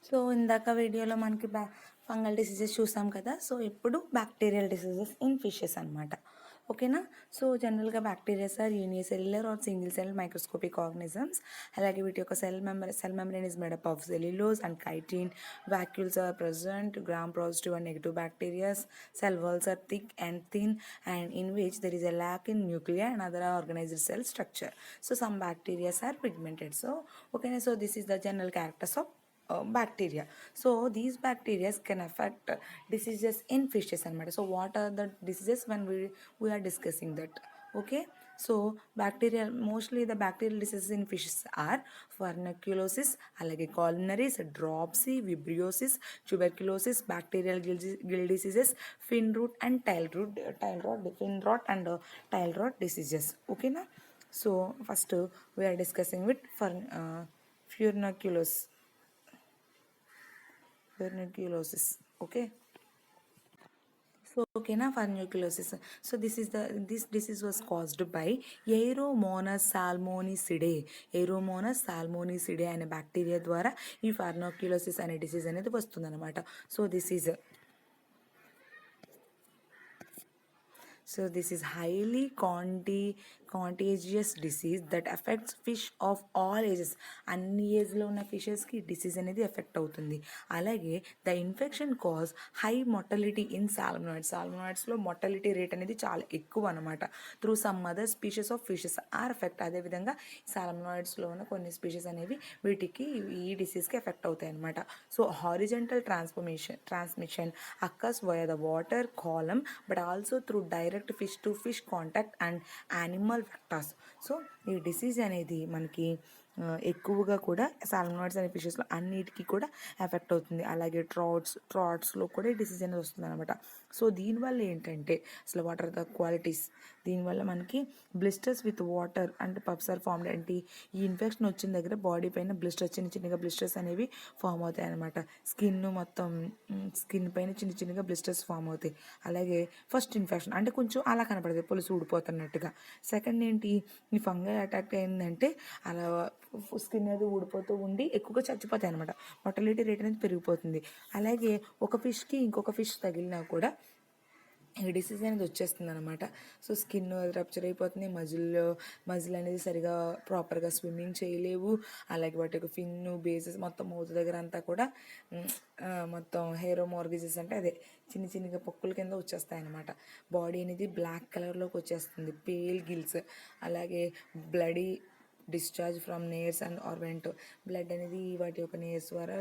So ఇందాక వీడియోలో మనకి ఫంగల్ డిసీజెస్ చూసాం కదా. సో ఇప్పుడు బ్యాక్టీరియల్ డిసీజెస్ ఇన్ ఫిషెస్ అనమాట. ఓకేనా. సో జనరల్గా bacterias are unicellular or single cell microscopic organisms. అలాగే వీటి యొక్క cell membrane is made up of cellulose and chitin. Vacuoles are present, gram positive and negative bacterias. Cell walls are thick and thin, and in which there is a lack in nuclei and other organized cell structure. So some bacteria are pigmented. So okay, so this is the general characters of bacteria. So these bacteria can affect diseases in fishes and matter. So what are the diseases when we are discussing that? Okay. So bacterial, mostly the bacterial diseases in fishes are furunculosis, alage columnaris, dropsy, vibriosis, tuberculosis, bacterial gill diseases, fin rot and fin rot and tail rot diseases. Okay na. So first we are discussing with furunculosis. Okay. So okay na, furunculosis. So this disease was caused by Aeromonas salmonicidae. Aeromonas salmonicidae అనే bacteria ద్వారా ఈ ఫర్నోక్యులోసిస్ అనే disease అనేది వస్తుందన్నమాట. So this is highly contagious disease that affects fish of all ages. అన్ని ఏజ్లో ఉన్న ఫిషెస్కి disease అనేది ఎఫెక్ట్ అవుతుంది. అలాగే the infection cause high mortality in సాల్మనాయిడ్స్లో మొర్టాలిటీ రేట్ అనేది చాలా ఎక్కువ అనమాట. Through some other species of fishes are effect. అదేవిధంగా సాల్మనాయిడ్స్లో ఉన్న కొన్ని స్పీషీస్ అనేవి వీటికి ఈ డిసీజ్కి ఎఫెక్ట్ అవుతాయి అనమాట. So horizontal transmission occurs via the water column, but also through direct fish to fish contact and animal vectors. So ఈ డిసీజ్ అనేది మనకి ఎక్కువగా కూడా సాల్మనాయిడ్స్ అనే ఫిషెస్లో అన్నిటికీ కూడా ఎఫెక్ట్ అవుతుంది. అలాగే ట్రాట్స్లో కూడా ఈ డిసీజ్ అనేది వస్తుంది అనమాట. సో దీనివల్ల ఏంటంటే అసలు వాట్ ఆర్ ద క్వాలిటీస్, దీనివల్ల మనకి బ్లిస్టర్స్ విత్ వాటర్ అంటే పబ్స్ ఆర్ ఫార్మ్డ్. ఏంటి, ఈ ఇన్ఫెక్షన్ వచ్చిన దగ్గర బాడీ పైన బ్లిస్టర్స్, చిన్నగా బ్లిస్టర్స్ అనేవి ఫామ్ అవుతాయి అనమాట. స్కిన్ పైన చిన్నగా బ్లిస్టర్స్ ఫామ్ అవుతాయి. అలాగే ఫస్ట్ ఇన్ఫెక్షన్ అంటే కొంచెం అలా కనపడుతుంది, పులుసు ఊడిపోతున్నట్టుగా. సెకండ్ ఏంటి, ఈ ఫంగల్ అటాక్ అయిందంటే అలా స్కిన్ అనేది ఊడిపోతూ ఉండి ఎక్కువగా చచ్చిపోతాయి అనమాట. మొర్టాలిటీ రేట్ అనేది పెరిగిపోతుంది. అలాగే ఒక ఫిష్కి ఇంకొక ఫిష్ తగిలినా కూడా ఈ డిసీజ్ అనేది వచ్చేస్తుంది అనమాట. సో స్కిన్ రప్చర్ అయిపోతుంది, మజిల్ అనేది సరిగా ప్రాపర్గా స్విమ్మింగ్ చేయలేవు. అలాగే వాటి యొక్క ఫిన్ను బేసెస్ మొత్తం మౌత్ దగ్గర అంతా కూడా మొత్తం హెయిరోమోర్గిజెస్ అంటే అదే చిన్నగా పొక్కుల కింద వచ్చేస్తాయి అనమాట. బాడీ అనేది బ్లాక్ కలర్లోకి వచ్చేస్తుంది, పేల్ గిల్స్. అలాగే bloody discharge from nares and or vent. Blood అనేది వాటి యొక్క నేర్స్ ద్వారా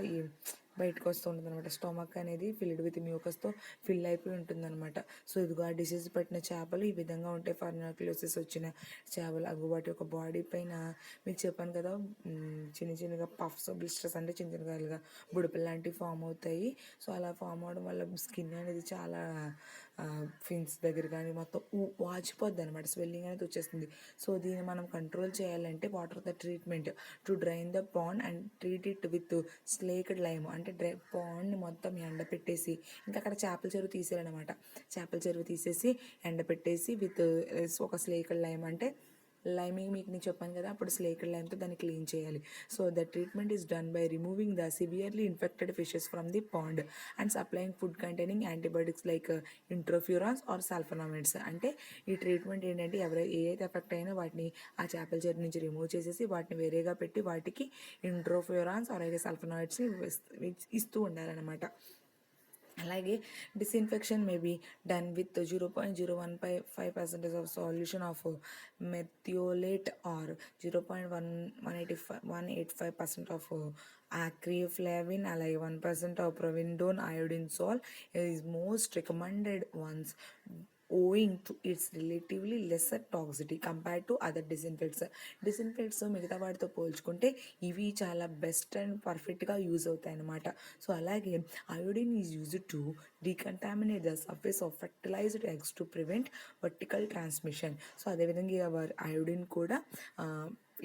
బయటకు వస్తూ ఉంటుంది అనమాట. స్టొమక్ అనేది ఫిల్డ్ విత్ మ్యూకస్తో ఫిల్ అయిపోయి ఉంటుంది అనమాట. సో ఇదిగో ఆ డిసీజ్ పట్టిన చేపలు ఈ విధంగా ఉంటాయి. ఫర్నాక్యులోసిస్ వచ్చిన చేపలు అవి వాటి యొక్క బాడీ పైన మీకు చెప్పాను కదా, చిన్నగా పఫ్స్, బ్లిస్టర్స్ అంటే చిన్నగా బుడపలు లాంటివి ఫామ్ అవుతాయి. సో అలా ఫామ్ అవడం వల్ల స్కిన్ అనేది చాలా ఫిన్స్ దగ్గర కానీ మొత్తం వాచిపోద్ది అనమాట, స్వెల్లింగ్ అనేది వచ్చేస్తుంది. సో దీన్ని మనం కంట్రోల్ చేయాలంటే water the treatment to drain the pond and treat it with slaked lime. అంటే పాండ్ని మొత్తం ఎండపెట్టేసి, ఇంకా అక్కడ చేపల చెరువు తీసేయాలన్నమాట. చేపల చెరువు తీసేసి ఎండపెట్టేసి విత్ ఒక స్లేక్డ్ లైమ్ అంటే లైమింగ్ మీకు నేను చెప్పాను కదా, అప్పుడు స్లేక్డ్ లైమ్తో దాన్ని క్లీన్ చేయాలి. So the treatment is done by removing the severely infected fishes from the pond and supplying food containing antibiotics like nitrofurans or sulphonamides. అంటే ఈ ట్రీట్మెంట్ ఏంటంటే ఏ అయితే ఎఫెక్ట్ అయినా వాటిని ఆ చేపల చెరువు నుంచి రిమూవ్ చేసేసి వాటిని వేరేగా పెట్టి వాటికి ఇంట్రోఫ్యూరాన్స్ ఆర్ అయితే సల్ఫనాయిడ్స్ని ఇస్తూ ఉండాలన్నమాట. అలాగే disinfection may be done with 0.015% of solution of merthiolate or 0.185% of acreflavin, అలాగే 1% of povidone iodine salt is most recommended once owing to its relatively lesser toxicity compared to other disinfectants మిగతా వాటితో పోల్చుకుంటే ఇవి చాలా బెస్ట్ అండ్ పర్ఫెక్ట్గా use అవుతాయి అన్నమాట. So అలాగే iodine is used to decontaminate the surface of fertilised eggs to prevent vertical transmission. So అదేవిధంగా అయోడిన్ కూడా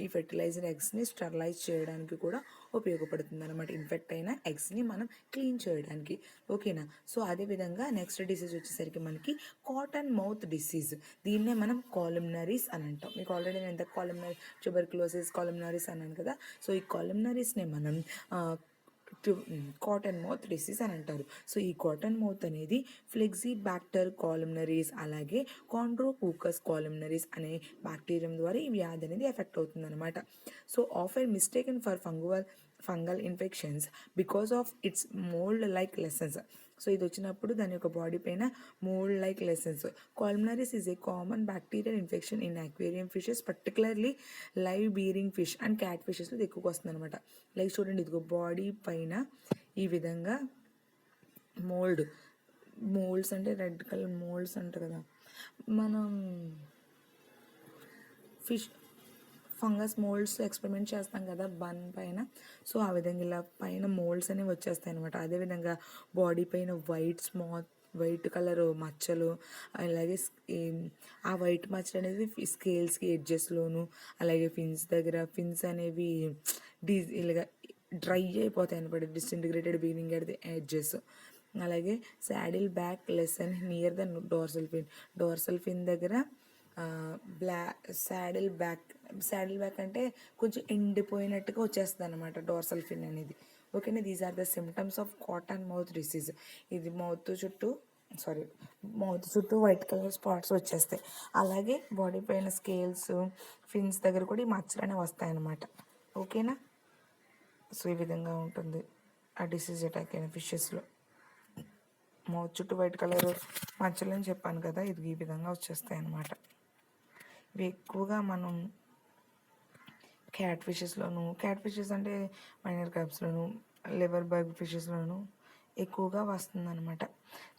ఈ ఫెర్టిలైజర్ ఎగ్స్ని స్టెరిలైజ్ చేయడానికి కూడా ఉపయోగపడుతుంది అనమాట. ఇన్ఫెక్ట్ అయిన ఎగ్స్ని మనం క్లీన్ చేయడానికి. ఓకేనా. సో అదేవిధంగా నెక్స్ట్ డిసీజ్ వచ్చేసరికి మనకి కాటన్ మౌత్ డిసీజ్. దీన్నే మనం కాలమ్నరీస్ అని అంటాం. మీకు ఆల్రెడీ నేను ఎంత ట్యూబర్క్యులోసిస్ కాలమ్నరీస్ అన్నాను కదా. సో ఈ కాలమ్నరీస్నే మనం కాటన్ మౌత్ డిసీజ్ అని అంటారు. సో ఈ కాటన్ మౌత్ అనేది ఫ్లెక్సీబ్యాక్టర్ కాలుమ్నరీస్ అలాగే కాండ్రోకోకస్ కాలుమ్నరీస్ అనే బ్యాక్టీరియం ద్వారా ఈ వ్యాధి అనేది ఎఫెక్ట్ అవుతుంది అనమాట. సో ఆఫర్ mistaken for fungal infections because of its mould like lesions. So ఇది వచ్చినప్పుడు దాని యొక్క బాడీ పైన mould like lesions. Columnaris is a common bacterial infection in aquarium fishes, particularly live bearing fish and cat ఫిషెస్లో ఎక్కువగా వస్తుంది అనమాట. లైక్ చూడండి, ఇదిగో బాడీ పైన ఈ విధంగా మోల్డ్స్ అంటే రెడ్ కలర్ మోల్డ్స్ అంటారు కదా మనం ఫిష్ ఫంగస్ మోల్డ్స్ ఎక్స్పెరిమెంట్ చేస్తాం కదా బన్ పైన. సో ఆ విధంగా ఇలా పైన మోల్డ్స్ అనేవి వచ్చేస్తాయి అనమాట. అదేవిధంగా బాడీ పైన వైట్ కలర్ మచ్చలు, అలాగే ఆ వైట్ మచ్చలు అనేది స్కేల్స్కి ఎడ్జెస్లోను, అలాగే ఫిన్స్ అనేవి ఇలాగా డ్రై అయిపోతాయి అనమాట, disintegrated beginning at the edges. అలాగే saddle back lesion near the dorsal fin దగ్గర శాడిల్ బ్యాక్ అంటే కొంచెం ఎండిపోయినట్టుగా వచ్చేస్తుంది అనమాట డోర్సల్ ఫిన్ అనేది. ఓకేనా, these are the symptoms of cotton mouth disease. ఇది మౌత్ చుట్టూ వైట్ కలర్ స్పాట్స్ వచ్చేస్తాయి. అలాగే బాడీ పైన స్కేల్స్ ఫిన్స్ దగ్గర కూడా ఈ మచ్చలు అనేవి వస్తాయన్నమాట. ఓకేనా, సో ఈ విధంగా ఉంటుంది ఆ డిసీజ్ అటాక్ అయిన ఫిషెస్లో. మౌత్ చుట్టూ వైట్ కలర్ మచ్చలు అని చెప్పాను కదా, ఇది ఈ విధంగా వచ్చేస్తాయి అన్నమాట. ఇవి ఎక్కువగా మనం క్యాట్ ఫిషెస్ అంటే మైనర్ క్రాబ్స్లోను, లివర్ బగ్ ఫిషెస్లోను ఎక్కువగా వస్తుందన్నమాట.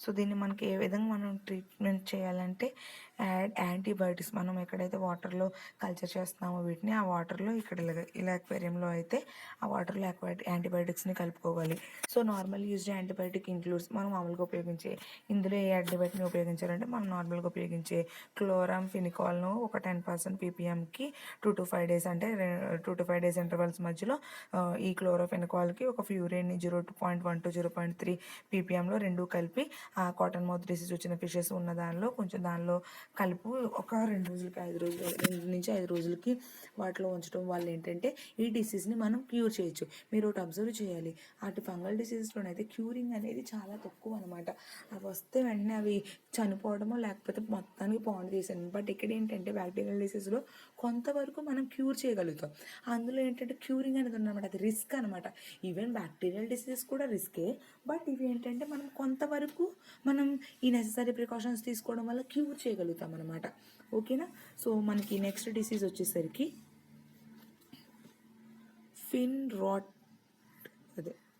సో దీన్ని మనకి ఏ విధంగా మనం ట్రీట్మెంట్ చేయాలంటే యాంటీబయాటిక్స్, మనం ఎక్కడైతే వాటర్లో కల్చర్ చేస్తున్నామో వీటిని ఆ వాటర్లో ఇక్కడ ఇలా అక్వేరియంలో అయితే ఆ వాటర్లో యాంటీబయాటిక్స్ని కలుపుకోవాలి. So normal used antibiotic includes, మనం మామూలుగా ఉపయోగించే ఇందులో ఏ యాంటీబయాటిక్ని ఉపయోగించాలంటే మనం నార్మల్గా ఉపయోగించే క్లోరాంఫెనికాల్ను ఒక 10% ppmకి 2 to 5 days అంటే 2 to 5 days ఇంటర్వల్స్ మధ్యలో ఈ క్లోరోఫెనికాల్కి ఒక ఫ్యూరేన్ని 0.1 to 0.3 ppmలో రెండు కలిపి ఆ కాటన్ మౌత్ డిసీజ్ వచ్చిన ఫిషెస్ ఉన్న దానిలో కలుపు ఒక 2 నుంచి 5 రోజులకి వాటిలో ఉంచడం వల్ల ఏంటంటే ఈ డిసీజ్ని మనం క్యూర్ చేయొచ్చు. మీరు ఒకటి అబ్జర్వ్ చేయాలి, అటు ఫంగల్ డిసీజ్లోనైతే క్యూరింగ్ అనేది చాలా తక్కువ అనమాట. అవి వస్తే వెంటనే అవి చనిపోవడమో లేకపోతే మొత్తానికి పాండ్ చేసాను. బట్ ఇక్కడ ఏంటంటే బ్యాక్టీరియల్ డిసీజ్లో కొంతవరకు మనం క్యూర్ చేయగలుగుతాం. అందులో ఏంటంటే క్యూరింగ్ అనేది ఉన్నమాట, అది రిస్క్ అనమాట. ఈవెన్ బ్యాక్టీరియల్ డిసీజెస్ కూడా రిస్కే, బట్ ఇవి ఏంటంటే మనం కొంతవరకు మనం ఈ నెససరీ ప్రికాషన్స్ తీసుకోవడం వల్ల క్యూర్ చేయగలుగుతాం అనమాట. ఓకేనా, సో మనకి నెక్స్ట్ డిసీజ్ వచ్చేసరికి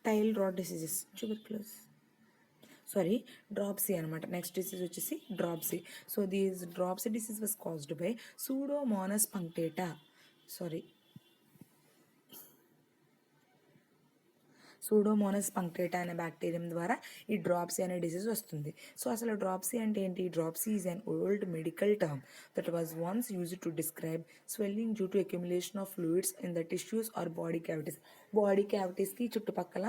టైల్ రాట్ డిసీజెస్, డ్రాప్సీ అనమాట. నెక్స్ట్ డిసీజ్ వచ్చేసి dropsy. So these dropsy disease was caused by pseudomonas punctata. Pseudomonas punctata అనే బ్యాక్టీరియం ద్వారా ఈ డ్రాప్సీ అనే డిసీజ్ వస్తుంది. సో అసలు డ్రాప్సీ అంటే ఏంటి? Dropsy is an old medical term that was once used to describe swelling due to accumulation of fluids in the tissues or body క్యావిటీస్కి చుట్టుపక్కల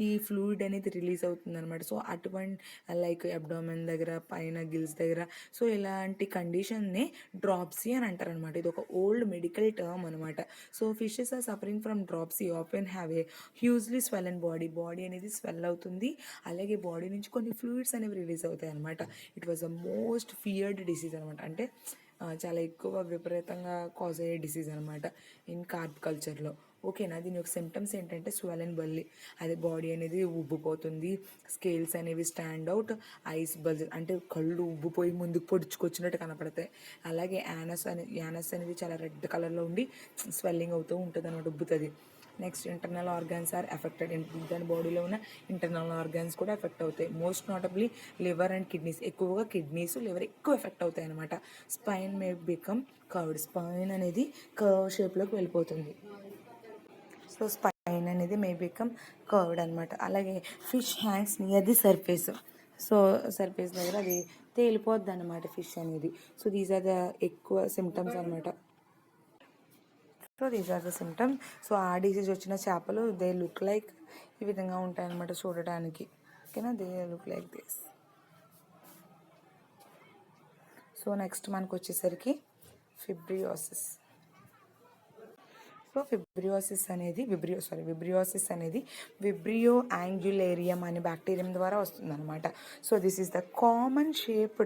ఈ ఫ్లూయిడ్ అనేది రిలీజ్ అవుతుంది అనమాట. సో అటువంటి లైక్ అబ్డామెన్ దగ్గర, పైన గిల్స్ దగ్గర, సో ఇలాంటి కండిషన్ని డ్రాప్సీ అని అంటారు అనమాట. ఇది ఒక ఓల్డ్ మెడికల్ టర్మ్ అనమాట. So fishes are suffering from dropsy often have a hugely swollen body అనేది స్వెల్ అవుతుంది. అలాగే బాడీ నుంచి కొన్ని ఫ్లూయిడ్స్ అనేవి రిలీజ్ అవుతాయి అనమాట. It was the most feared disease అనమాట. అంటే చాలా ఎక్కువ విపరీతంగా కాజ్ అయ్యే డిసీజ్ అనమాట ఇన్ కార్ప్ కల్చర్లో. ఓకేనా, దీని యొక్క సిమ్టమ్స్ ఏంటంటే స్వెలన్ బెల్లీ, అది బాడీ అనేది ఉబ్బిపోతుంది, స్కేల్స్ అనేవి స్టాండ్ అవుట్, ఐస్ బల్జ్ అంటే కళ్ళు ఉబ్బిపోయి ముందుకు పొడుచుకొచ్చినట్టు కనపడతాయి. అలాగే యానస్ అనేది చాలా రెడ్ కలర్లో ఉండి స్వెల్లింగ్ అవుతూ ఉంటుంది అనమాట, ఉబ్బుతుంది. Next internal organs are affected. దాని బాడీలో ఉన్న ఇంటర్నల్ ఆర్గాన్స్ కూడా ఎఫెక్ట్ అవుతాయి. Most notably liver and kidneys, ఎక్కువగా లివర్ ఎక్కువ ఎఫెక్ట్ అవుతాయి అనమాట. Spine may become curved, spine అనేది కర్వ్ షేప్లోకి వెళ్ళిపోతుంది. సో స్పైన్ అనేది మే బికమ్ కర్వ్డ్ అనమాట. అలాగే fish hangs near the surface, so surface దగ్గర అది తేలిపోద్ది అనమాట ఫిష్ అనేది. సో దీస్ ఆర్ ద ఎక్కువ సిమ్టమ్స్ అనమాట. So these are the symptoms. So ఆ డిసీజ్ వచ్చిన చేపలు దే లుక్ లైక్ ఈ విధంగా ఉంటాయన్నమాట చూడటానికి. ఓకేనా, they look like this. So next మనకు వచ్చేసరికి ఫిబ్రియోసిస్. సో విబ్రియోసిస్ అనేది విబ్రియో యాంగ్యులేరియం అనే బ్యాక్టీరియం ద్వారా వస్తుందన్నమాట. So this is the common shape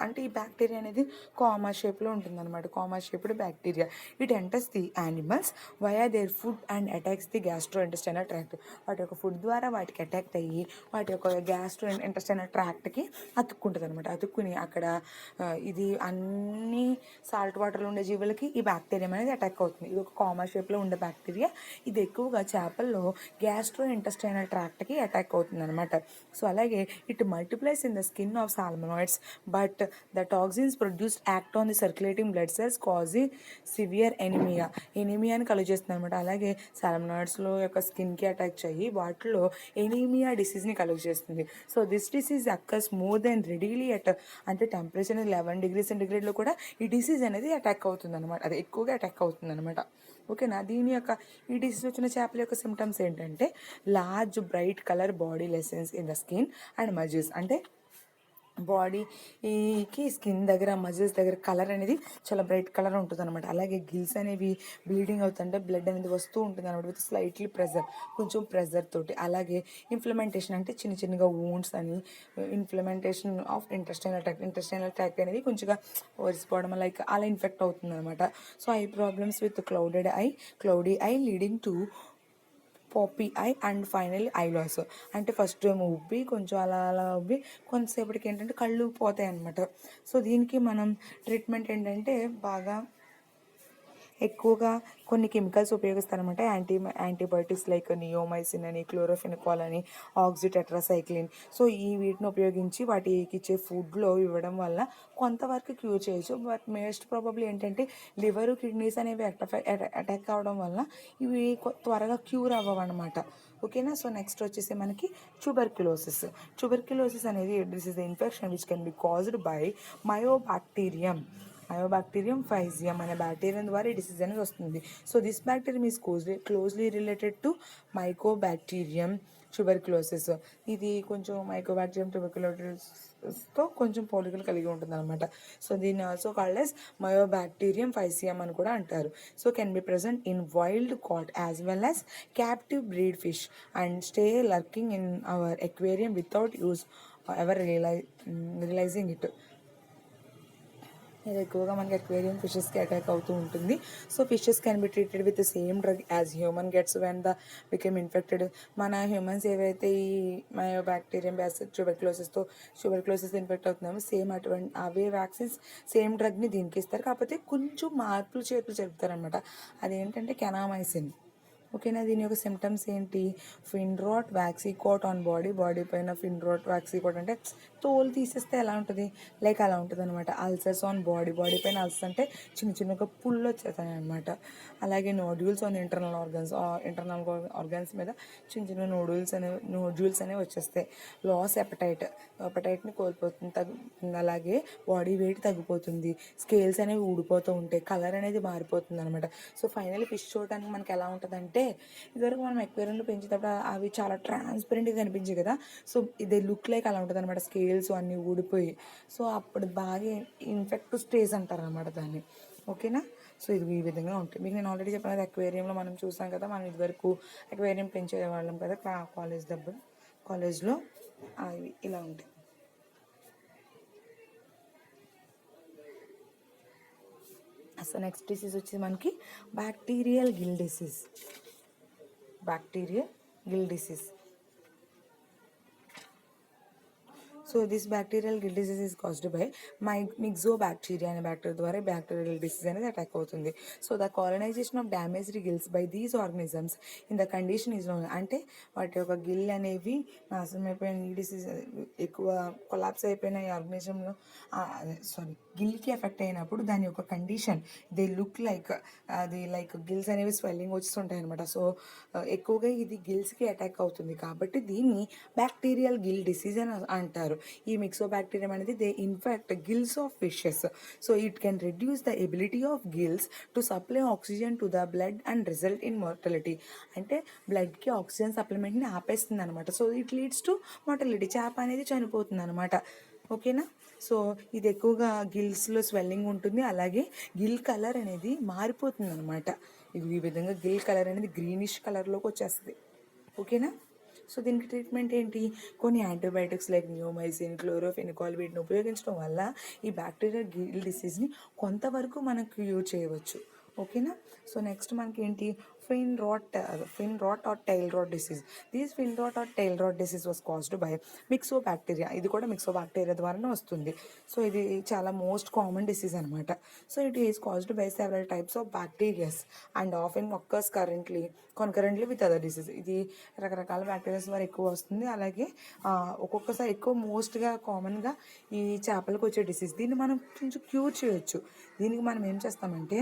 అంటే ఈ బ్యాక్టీరియా అనేది కామా షేప్లో ఉంటుందన్నమాట. Comma shaped bacteria. It enters the animals via their food and attacks the gastro intestinal tract. వాటి యొక్క ఫుడ్ ద్వారా వాటికి అటాక్ అయ్యి వాటి యొక్క గ్యాస్ట్రో ఇంటెస్టైనల్ ట్రాక్ట్కి అతుక్కుంటుంది అనమాట. అతుక్కుని అక్కడ ఇది అన్ని సాల్ట్ వాటర్లో ఉండే జీవులకి ఈ బ్యాక్టీరియా అనేది అటాక్ అవుతుంది. ఇది ఒక కామా షేప్లో ఉండే బ్యాక్టీరియా. ఇది ఎక్కువగా చేపల్లో గ్యాస్ట్రో ఇంటెస్టైనల్ ట్రాక్ట్కి అటాక్ అవుతుంది అనమాట. సో అలాగే it multiplies in the skin of salmonoids, but the toxins produced act on the circulating blood cells causing severe ఎనీమియాని కలుగజేస్తుంది అనమాట. అలాగే సాల్మనాయిడ్స్లో యొక్క స్కిన్కి అటాక్ అయ్యి వాటిలో ఎనీమియా డిసీజ్ని కలుగజేస్తుంది. So this disease occurs more than readily అంటే టెంపరేచర్ అనేది 11 degrees సెంటిగ్రేడ్లో కూడా ఈ డిసీజ్ అనేది అటాక్ అవుతుంది అనమాట. అది ఎక్కువగా అటాక్ అవుతుంది అనమాట. ఓకేనా. ఈ డిసీజ్ వచ్చిన చేపల యొక్క సిమ్టమ్స్ ఏంటంటే large bright colour body lessons in the skin and muscles. అంటే బాడీకి స్కిన్ దగ్గర మజిల్స్ దగ్గర కలర్ అనేది చాలా బ్రైట్ కలర్ ఉంటుంది అనమాట. అలాగే గిల్స్ అనేవి బ్లీడింగ్ అవుతుంటే బ్లడ్ అనేది వస్తూ ఉంటుంది అనమాట విత్ స్లైట్లీ కొంచెం ప్రెజర్ తోటి. అలాగే ఇన్ఫ్లమెంటేషన్ అంటే చిన్నగా వూండ్స్ అని, ఇన్ఫ్లమెంటేషన్ ఆఫ్ ఇంటెస్టైనల్ ట్రాక్ట్ అనేది కొంచెంగా ఒరిసిపోవడం లైక్ అలా ఇన్ఫెక్ట్ అవుతుంది అనమాట. So eye problems with cloudy eye leading to pop eye and final eye loss. అంటే ఫస్ట్ ఏమో ఉబ్బి కొంచెం అలా ఉబ్బి కొంతసేపటికి ఏంటంటే కళ్ళు పోతాయి అన్నమాట. సో దీనికి మనం ట్రీట్మెంట్ ఏంటంటే బాగా ఎక్కువగా కొన్ని కెమికల్స్ ఉపయోగిస్తారనమాట. యాంటీబయాటిక్స్ లైక్ నియోమైసిన్ అని, క్లోరోఫెనికాల్ అని, ఆక్సిటెట్రాసైక్లిన్. సో వీటిని ఉపయోగించి వాటికి ఇచ్చే ఫుడ్లో ఇవ్వడం వల్ల కొంతవరకు క్యూర్ చేయొచ్చు. బట్ మోస్ట్ ప్రాబబ్లీ ఏంటంటే లివర్, కిడ్నీస్ అనేవి అటాక్ అవడం వల్ల ఇవి త్వరగా క్యూర్ అవ్వవన్నమాట. ఓకేనా. సో నెక్స్ట్ వచ్చేసి మనకి ట్యూబర్క్యులోసిస్ అనేది this is the infection which can be caused by mycobacterium piscium అనే బ్యాక్టీరియం ద్వారా ఈ డిసీజ్ అనేది వస్తుంది. So this bacterium is closely related to mycobacterium tuberculosis. ఇది కొంచెం మైకోబాక్టీరియం ట్యూబర్క్యులోసిస్తో కొంచెం పోలికలు కలిగి ఉంటుంది అనమాట. సో దీన్ని ఆల్సో కాల్డ్ యాజ్ మయోబాక్టీరియం ఫైజియం అని కూడా అంటారు. So can be present in wild caught as well as captive breed fish and stay lurking in our aquarium without use ever realising it. ఇది ఎక్కువగా మనకి అక్వేరియం ఫిషెస్కి అటాక్ అవుతూ ఉంటుంది. So fishes can be treated with the same drug as human gets when the became infected. మన humans ఏవైతే ఈ mycobacterium tuberculosis infect అవుతున్నామో అవే వ్యాక్సిన్స్ సేమ్ డ్రగ్ని దీనికి ఇస్తారు. కాకపోతే కొంచెం మార్పులు చేతులు జరుపుతారనమాట. అదేంటంటే కెనామైసిన్. ఓకేనా. దీని యొక్క సిమ్టమ్స్ ఏంటి? ఫిన్ రాట్, వ్యాక్సీకోట్ ఆన్ బాడీ పైన ఫిన్ రాట్, వ్యాక్సీకోట్ అంటే తోలు తీసేస్తే ఎలా ఉంటుంది లైక్ అలా ఉంటుంది అనమాట. అల్సర్స్ ఆన్ బాడీ పైన అల్సర్స్ అంటే చిన్నగా పుళ్ళు వచ్చేస్తాయి అనమాట. అలాగే నోడ్యూల్స్ ఆన్ ఇంటర్నల్ ఆర్గాన్స్ మీద చిన్న నోడ్యూల్స్ అనేవి వచ్చేస్తాయి. లాస్ ఎపటైట్ని కోల్పోతుంది, తగ్గుతుంది. అలాగే బాడీ వెయిట్ తగ్గిపోతుంది. స్కేల్స్ అనేవి ఊడిపోతూ ఉంటాయి. కలర్ అనేది మారిపోతుంది అనమాట. సో ఫైనల్ ఫిష్ చూడడానికి మనకి ఎలా ఉంటుందంటే ఇదివరకు మనం ఎక్వేరియంలో పెంచేటప్పుడు అవి చాలా ట్రాన్స్పరెంట్గా కనిపించాయి కదా. సో ఇది లుక్ లైక్ అలా ఉంటుంది అనమాట. స్కేల్స్ అన్నీ ఊడిపోయి. సో అప్పుడు బాగా ఇన్ఫెక్టివ్ స్టేజ్ అంటారు అనమాట దాన్ని. ఓకేనా. సో ఇది ఈ విధంగా ఉంటుంది. మీకు నేను ఆల్రెడీ చెప్పిన కదా అక్వేరియంలో మనం చూసాం కదా, మనం ఇదివరకు అక్వేరియం పెంచేవాళ్ళం కదా కాలేజ్లో అవి ఇలా ఉంటాయి. సో నెక్స్ట్ డిసీజ్ వచ్చి మనకి bacterial gill disease. So this bacterial gill disease is caused by myxobacteria అనే బ్యాక్టీరియా ద్వారా బ్యాక్టీరియల్ గిల్ డిసీజ్ అనేది అటాక్ అవుతుంది. So the colonisation of damaged gills by these organisms in the condition is known. అంటే వాటి యొక్క గిల్ అనేవి నాశనం అయిపోయిన ఈ డిసీజ్ ఎక్కువ కొలాప్స్ అయిపోయిన ఈ ఆర్గనిజంలో గిల్కి ఎఫెక్ట్ అయినప్పుడు దాని యొక్క condition they look like gills అనేవి స్వెల్లింగ్ వస్తుంటాయి అనమాట. సో ఎక్కువగా ఇది గిల్స్కి అటాక్ అవుతుంది కాబట్టి దీన్ని బ్యాక్టీరియల్ గిల్ డిసీజ్ అని అంటారు. ఈ మిక్సోబాక్టీరియం అనేది they infect gills of fishes. So it can reduce the ability of gills to supply oxygen to the blood and result in mortality. అంటే బ్లడ్కి ఆక్సిజన్ సప్లిమెంట్ని ఆపేస్తుంది అనమాట. So it leads to mortality. చేప అనేది చనిపోతుంది అనమాట. ఓకేనా. సో ఇది ఎక్కువగా గిల్స్లో స్వెల్లింగ్ ఉంటుంది, అలాగే గిల్ కలర్ అనేది మారిపోతుంది అనమాట. ఇది ఈ విధంగా గిల్ కలర్ అనేది గ్రీనిష్ కలర్లోకి వచ్చేస్తుంది. ఓకేనా. సో దీనికి ట్రీట్మెంట్ ఏంటి? కొన్ని యాంటీబయాటిక్స్ లైక్ నియోమైసిన్, క్లోరోఫెనికాల్ వీటిని ఉపయోగించడం వల్ల ఈ బ్యాక్టీరియా గిల్ డిసీజ్ని కొంతవరకు మనం క్యూర్ చేయవచ్చు. ఓకేనా. సో నెక్స్ట్ మనకి ఏంటి? Fin rot or tail rot disease. This fin rot or tail rot disease was caused by myxobacteria. ఇది కూడా మిక్సో బ్యాక్టీరియా ద్వారానే వస్తుంది. సో ఇది చాలా మోస్ట్ కామన్ డిసీజ్ అనమాట. So it is caused by several types of bacterias and often occurs concurrently with other disease. ఇది రకరకాల bacterias ద్వారా ఎక్కువ వస్తుంది, అలాగే ఒక్కొక్కసారి ఎక్కువ మోస్ట్గా కామన్గా ఈ చేపలకు వచ్చే డిసీజ్. దీన్ని మనం కొంచెం క్యూర్ చేయొచ్చు. దీనికి మనం ఏం చేస్తామంటే,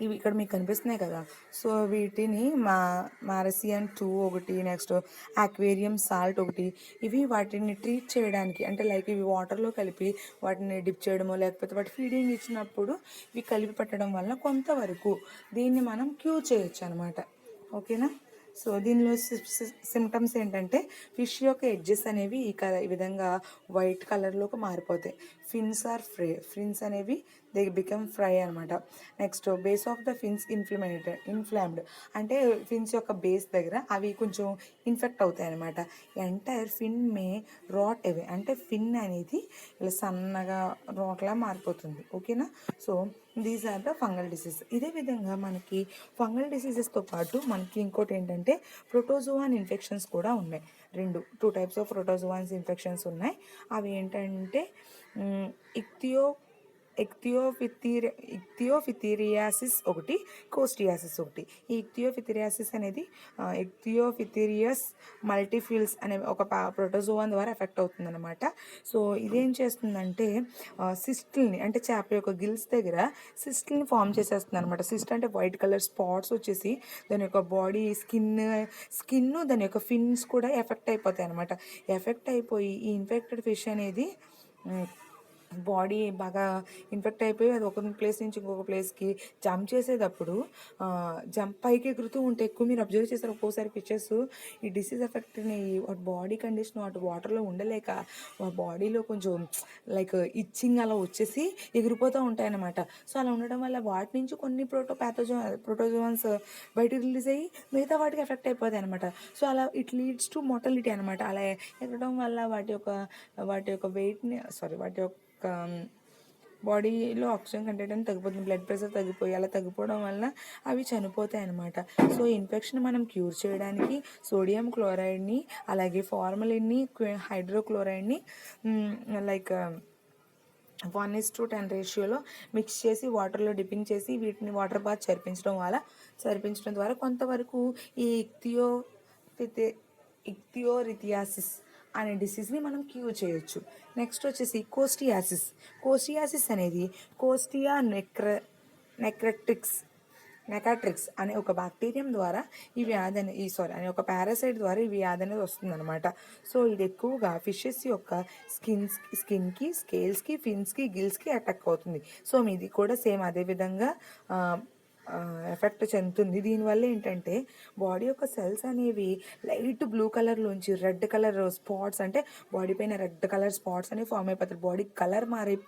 ఇవి ఇక్కడ మీకు కనిపిస్తున్నాయి కదా, సో వీటిని మారసియన్ 2 ఒకటి, నెక్స్ట్ ఆక్వేరియం సాల్ట్ ఒకటి, ఇవి వాటిని ట్రీట్ చేయడానికి, అంటే లైక్ ఇవి వాటర్లో కలిపి వాటిని డిప్ చేయడమో లేకపోతే వాటి ఫీడింగ్ ఇచ్చినప్పుడు ఇవి కలిపి పెట్టడం వల్ల కొంతవరకు దీన్ని మనం క్యూర్ చేయొచ్చు అనమాట. ఓకేనా. సో దీనిలో సిమ్టమ్స్ ఏంటంటే ఫిష్ యొక్క ఎడ్జెస్ అనేవి ఈ విధంగా వైట్ కలర్లోకి మారిపోతాయి. ఫిన్స్ అనేవి దే బికమ్ ఫ్రై అనమాట. Next base of the fins inflamed, అంటే ఫిన్స్ యొక్క బేస్ దగ్గర అవి కొంచెం ఇన్ఫెక్ట్ అవుతాయి అనమాట. ఎంటైర్ ఫిన్ మే రాట్ అవే, అంటే ఫిన్ అనేది ఇలా సన్నగా రాట్లా మారిపోతుంది. ఓకేనా. So these are the fungal disease. ఇదే విధంగా మనకి ఫంగల్ డిసీజెస్తో పాటు మనకి ఇంకోటి ఏంటంటే ప్రోటోజోవాన్ ఇన్ఫెక్షన్స్ కూడా ఉన్నాయి. 2 టైప్స్ ఆఫ్ ప్రోటోజోవాన్స్ ఇన్ఫెక్షన్స్ ఉన్నాయి. అవి ఏంటంటే ఇక్తియోఫిథీరియాసిస్ ఒకటి, కోస్టియాసిస్ ఒకటి. ఈ ఇక్తియోఫిథీరియాసిస్ అనేది ఇక్తియోఫిథీరియస్ మల్టీఫిల్స్ అనే ఒక ప్రోటోజోవాన్ ద్వారా ఎఫెక్ట్ అవుతుంది అనమాట. సో ఇదేం చేస్తుందంటే సిస్ట్ని, అంటే చేప యొక్క గిల్స్ దగ్గర సిస్ట్ని ఫామ్ చేసేస్తుంది అనమాట. సిస్ట్ అంటే వైట్ కలర్ స్పాట్స్ వచ్చేసి దాని యొక్క బాడీ స్కిన్ దాని యొక్క ఫిన్స్ కూడా ఎఫెక్ట్ అయిపోతాయి అనమాట. ఎఫెక్ట్ అయిపోయి ఈ ఇన్ఫెక్టెడ్ ఫిష్ అనేది బాడీ బాగా ఇన్ఫెక్ట్ అయిపోయి అది ఒక ప్లేస్ నుంచి ఇంకొక ప్లేస్కి జంప్ చేసేటప్పుడు పైకి ఎగురుతూ ఉంటే ఎక్కువ మీరు అబ్జర్వ్ చేస్తారు. ఒక్కోసారి ఫిషెస్ ఈ డిసీజ్ ఎఫెక్ట్ని వాటి బాడీ కండిషన్ వాటి వాటర్లో ఉండలేక వాటి బాడీలో కొంచెం లైక్ ఇచ్చింగ్ అలా వచ్చేసి ఎగిరిపోతూ ఉంటాయి అన్నమాట. సో అలా ఉండడం వల్ల వాటి నుంచి కొన్ని ప్రోటోజోన్స్ బయటకు రిలీజ్ అయ్యి మిగతా వాటికి ఎఫెక్ట్ అయిపోతాయి అనమాట. సో అలా ఇట్ లీడ్స్ టు మోర్టాలిటీ అనమాట. అలా ఎగరడం వల్ల వాటి యొక్క వెయిట్ని వాటి యొక్క బాడీలో ఆక్సిజన్ కంటెంట్ తగ్గిపోతుంది, బ్లడ్ ప్రెషర్ తగ్గిపోయి అలా తగ్గిపోవడం వల్ల అవి చనిపోతాయి అన్నమాట. సో ఇన్ఫెక్షన్ మనం క్యూర్ చేయడానికి సోడియం క్లోరైడ్ని, అలాగే ఫార్మలిన్ని, హైడ్రోక్లోరైడ్ని లైక్ 1:10 రేషియోలో మిక్స్ చేసి వాటర్లో డిప్పింగ్ చేసి వీటిని వాటర్ బాత్ చరిపించడం ద్వారా కొంతవరకు ఈ ఇక్తియోరిథియాసిస్ అనే డిసీజ్ని మనం క్యూర్ చేయొచ్చు. నెక్స్ట్ వచ్చేసి కోస్టియాసిస్ అనేది కోస్టియా నెకాట్రిక్స్ అనే ఒక బ్యాక్టీరియం ద్వారా ఈ వ్యాధి అనే ఒక పారాసైట్ ద్వారా ఈ వ్యాధి అనేది వస్తుందన్నమాట. సో ఇది ఎక్కువగా ఫిషెస్ యొక్క స్కిన్కి, స్కేల్స్కి, ఫిన్స్కి, గిల్స్కి అటాక్ అవుతుంది. సో మీది కూడా సేమ్ అదే విధంగా ఎఫెక్ట్ చెందుతుంది. దీనివల్ల ఏంటంటే బాడీ యొక్క సెల్స్ అనేవి లైట్ బ్లూ కలర్లోంచి రెడ్ కలర్ స్పాట్స్, అంటే బాడీ పైన రెడ్ కలర్ స్పాట్స్ అనేవి ఫామ్ అయిపోతాయి. బాడీ కలర్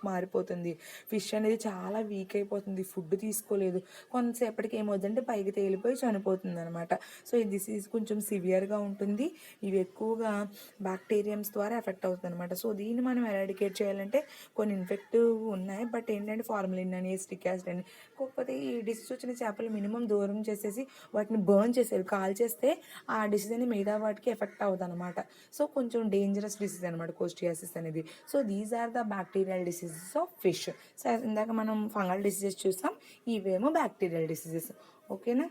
మారిపోతుంది. ఫిష్ అనేది చాలా వీక్ అయిపోతుంది, ఫుడ్ తీసుకోలేదు, కొంతసేపటికి ఏమవుతుందంటే పైకి తేలిపోయి చనిపోతుంది అనమాట. సో ఈ డిసీజ్ కొంచెం సివియర్గా ఉంటుంది. ఇవి ఎక్కువగా బ్యాక్టీరియమ్స్ ద్వారా ఎఫెక్ట్ అవుతుంది అనమాట. సో దీన్ని మనం ఎరాడికేట్ చేయాలంటే కొన్ని ఇన్ఫెక్టివ్ ఉన్నాయి, బట్ ఏంటంటే ఫార్మలిన్ అని, ఎసిటిక్ యాసిడ్ అని, కాకపోతే ఈ డిసీజ్ వచ్చిన చేపలు మినిమం దూరం చేసేసి వాటిని బర్న్ చేసేది, కాల్ చేస్తే ఆ డిసీజ్ అని మిగతా వాటికి ఎఫెక్ట్ అవుతుంది అనమాట. సో కొంచెం డేంజరస్ డిసీజ్ అనమాట కోస్టియాసిస్ అనేది. So these are the bacterial diseases of fish. So ఇందాక మనం ఫంగల్ డిసీజెస్ చూసాం, ఇవేమో బ్యాక్టీరియల్ డిసీజెస్. ఓకేనా.